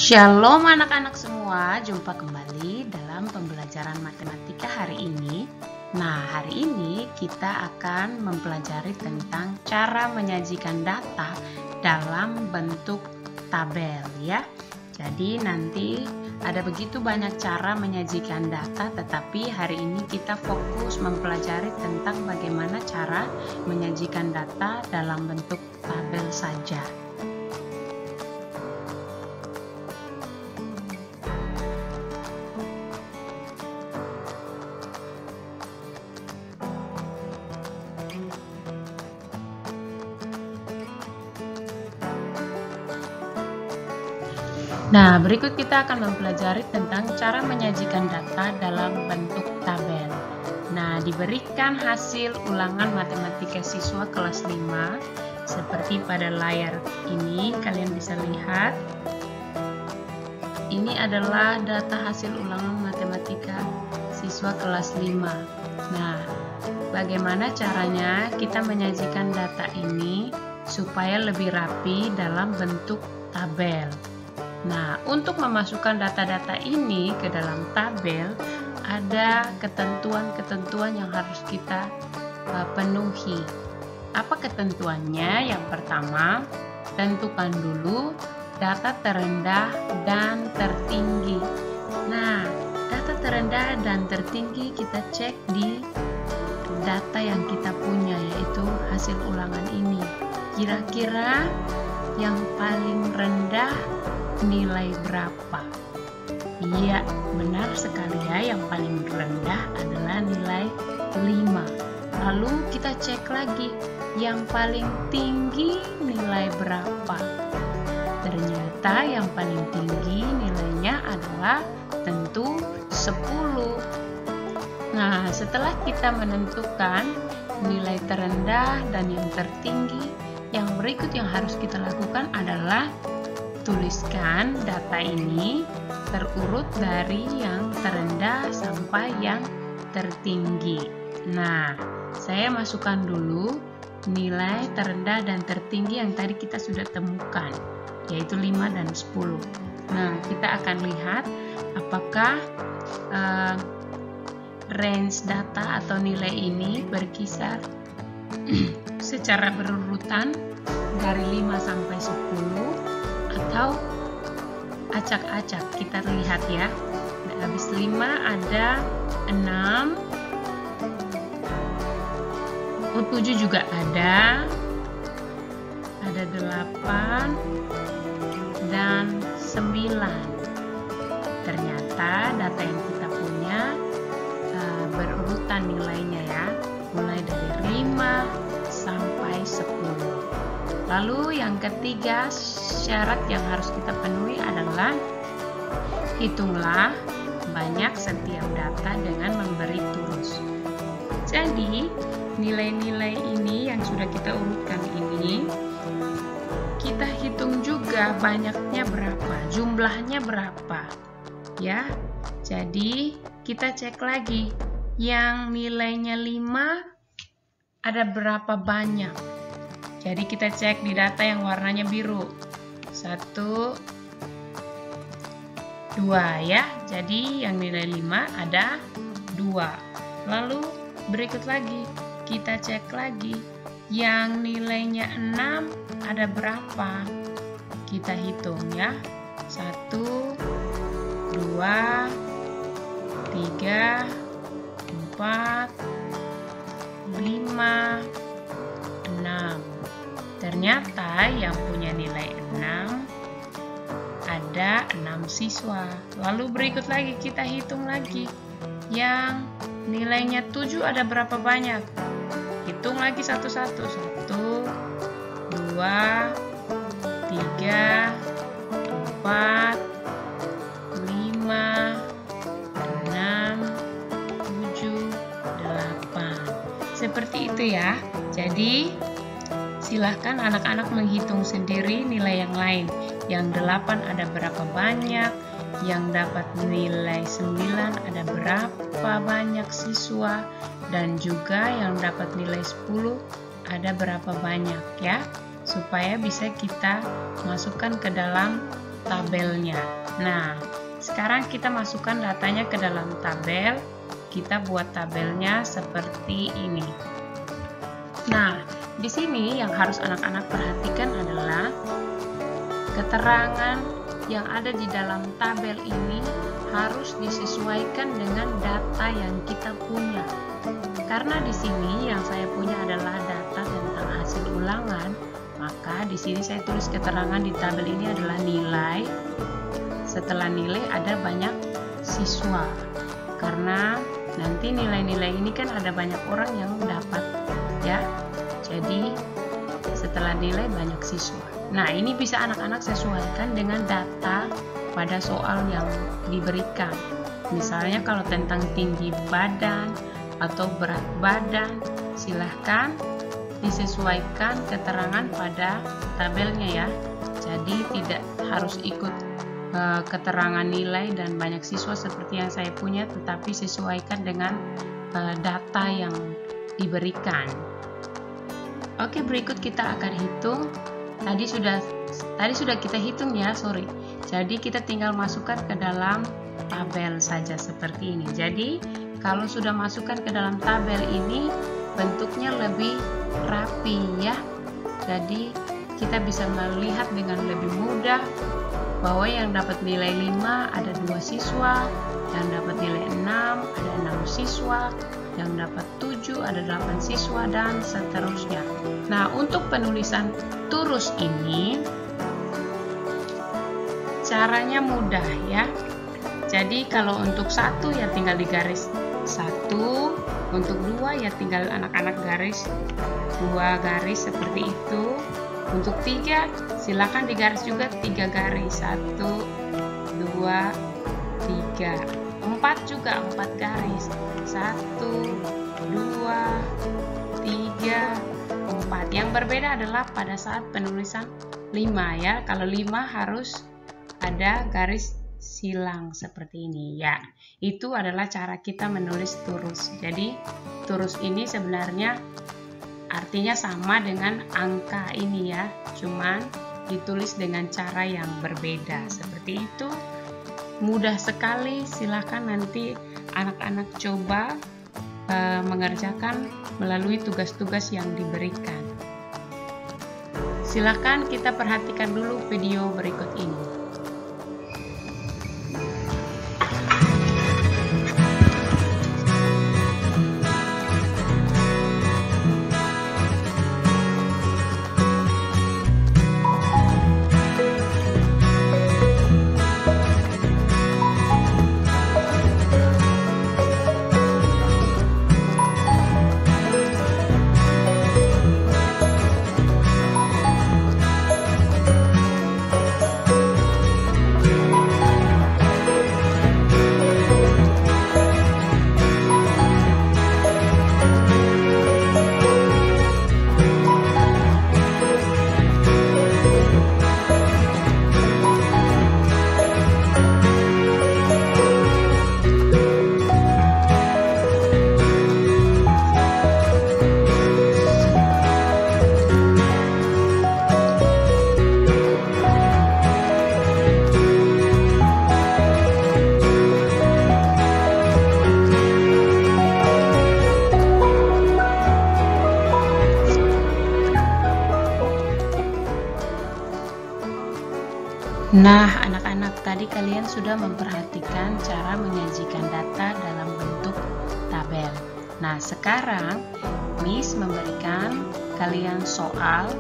Shalom anak-anak semua, jumpa kembali dalam pembelajaran matematika hari ini. Nah, hari ini kita akan mempelajari tentang cara menyajikan data dalam bentuk tabel ya. Jadi nanti ada begitu banyak cara menyajikan data, tetapi hari ini kita fokus mempelajari tentang bagaimana cara menyajikan data dalam bentuk tabel saja. Nah, berikut kita akan mempelajari tentang cara menyajikan data dalam bentuk tabel. Nah, diberikan hasil ulangan matematika siswa kelas 5 seperti pada layar ini, kalian bisa lihat. Ini adalah data hasil ulangan matematika siswa kelas 5. Nah, bagaimana caranya kita menyajikan data ini supaya lebih rapi dalam bentuk tabel? Nah, untuk memasukkan data-data ini ke dalam tabel, ada ketentuan-ketentuan yang harus kita penuhi. Apa ketentuannya? Yang pertama, tentukan dulu data terendah dan tertinggi. Nah, data terendah dan tertinggi kita cek di data yang kita punya, yaitu hasil ulangan ini. Kira-kira yang paling rendah nilai berapa? Iya, benar sekali ya, yang paling rendah adalah nilai 5. Lalu kita cek lagi, yang paling tinggi nilai berapa? Ternyata yang paling tinggi nilainya adalah tentu 10. Nah, setelah kita menentukan nilai terendah dan yang tertinggi, yang berikut yang harus kita lakukan adalah tuliskan data ini terurut dari yang terendah sampai yang tertinggi. Nah, saya masukkan dulu nilai terendah dan tertinggi yang tadi kita sudah temukan, yaitu 5 dan 10. Nah, kita akan lihat apakah range data atau nilai ini berkisar secara berurutan dari 5 sampai 10 atau acak-acak. Kita lihat ya. Habis 5 ada 6, 7 juga ada 8 dan 9. Ternyata data yang kita punya berurutan nilainya ya, mulai dari 5 sampai 10. Lalu yang ketiga, syarat yang harus kita penuhi adalah hitunglah banyak setiap data dengan memberi turus. Jadi, nilai-nilai ini yang sudah kita urutkan ini, kita hitung juga banyaknya berapa, jumlahnya berapa. Ya, jadi kita cek lagi, yang nilainya 5 ada berapa banyak. Jadi kita cek di data yang warnanya biru. 1, 2 ya. Jadi yang nilai 5 ada 2. Lalu berikut lagi, kita cek lagi. Yang nilainya 6 ada berapa? Kita hitung ya. 1, 2, 3, 4, 5, 6. Ternyata yang punya nilai 6 ada 6 siswa. Lalu berikut lagi kita hitung lagi. Yang nilainya 7 ada berapa banyak? Hitung lagi satu-satu. 1, 2, 3, 4, 5, 6, 7, 8. Seperti itu ya. Jadi silahkan anak-anak menghitung sendiri nilai yang lain. Yang 8 ada berapa banyak, yang dapat nilai 9 ada berapa banyak siswa, dan juga yang dapat nilai 10 ada berapa banyak ya, supaya bisa kita masukkan ke dalam tabelnya. Nah, sekarang kita masukkan datanya ke dalam tabel. Kita buat tabelnya seperti ini. Nah, di sini yang harus anak-anak perhatikan adalah keterangan yang ada di dalam tabel ini harus disesuaikan dengan data yang kita punya. Karena di sini yang saya punya adalah data tentang hasil ulangan, maka di sini saya tulis keterangan di tabel ini adalah nilai. Setelah nilai ada banyak siswa. Karena nanti nilai-nilai ini kan ada banyak orang yang dapat, ya. Jadi setelah nilai banyak siswa. Nah, ini bisa anak-anak sesuaikan dengan data pada soal yang diberikan. Misalnya kalau tentang tinggi badan atau berat badan, silahkan disesuaikan keterangan pada tabelnya ya. Jadi tidak harus ikut keterangan nilai dan banyak siswa seperti yang saya punya, tetapi sesuaikan dengan data yang diberikan. Oke, berikut kita akan hitung. Tadi sudah kita hitung ya, sorry. Jadi kita tinggal masukkan ke dalam tabel saja seperti ini. Jadi kalau sudah masukkan ke dalam tabel ini, bentuknya lebih rapi ya. Jadi kita bisa melihat dengan lebih mudah bahwa yang dapat nilai 5 ada 2 siswa, yang dapat nilai 6 ada 6 siswa, yang dapat 7 ada 8 siswa, dan seterusnya. Nah, untuk penulisan turus ini caranya mudah ya. Jadi kalau untuk 1 ya tinggal digaris 1, untuk 2 ya tinggal anak-anak garis 2 garis seperti itu. Untuk 3 silakan digaris juga 3 garis, 1, 2, 3. 4 juga 4 garis, 1, 2, 3, 4. Yang berbeda adalah pada saat penulisan 5 ya. Kalau 5 harus ada garis silang seperti ini ya. Itu adalah cara kita menulis turus. Jadi turus ini sebenarnya artinya sama dengan angka ini ya, cuman ditulis dengan cara yang berbeda. Seperti itu, mudah sekali. Silahkan nanti anak-anak coba mengerjakan melalui tugas-tugas yang diberikan. Silahkan kita perhatikan dulu video berikut ini. Nah, anak-anak, tadi kalian sudah memperhatikan cara menyajikan data dalam bentuk tabel. Nah, sekarang Miss memberikan kalian soal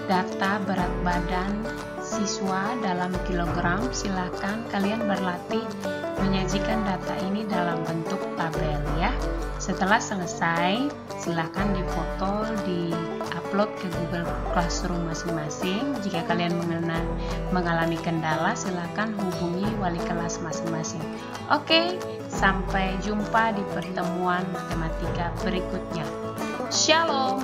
data berat badan siswa dalam kilogram. Silakan kalian berlatih menyajikan data ini dalam bentuk tabel ya. Setelah selesai, silakan difoto, di-upload ke Google Classroom masing-masing. Jika kalian mengalami kendala, silakan hubungi wali kelas masing-masing. Oke, sampai jumpa di pertemuan matematika berikutnya. Shalom.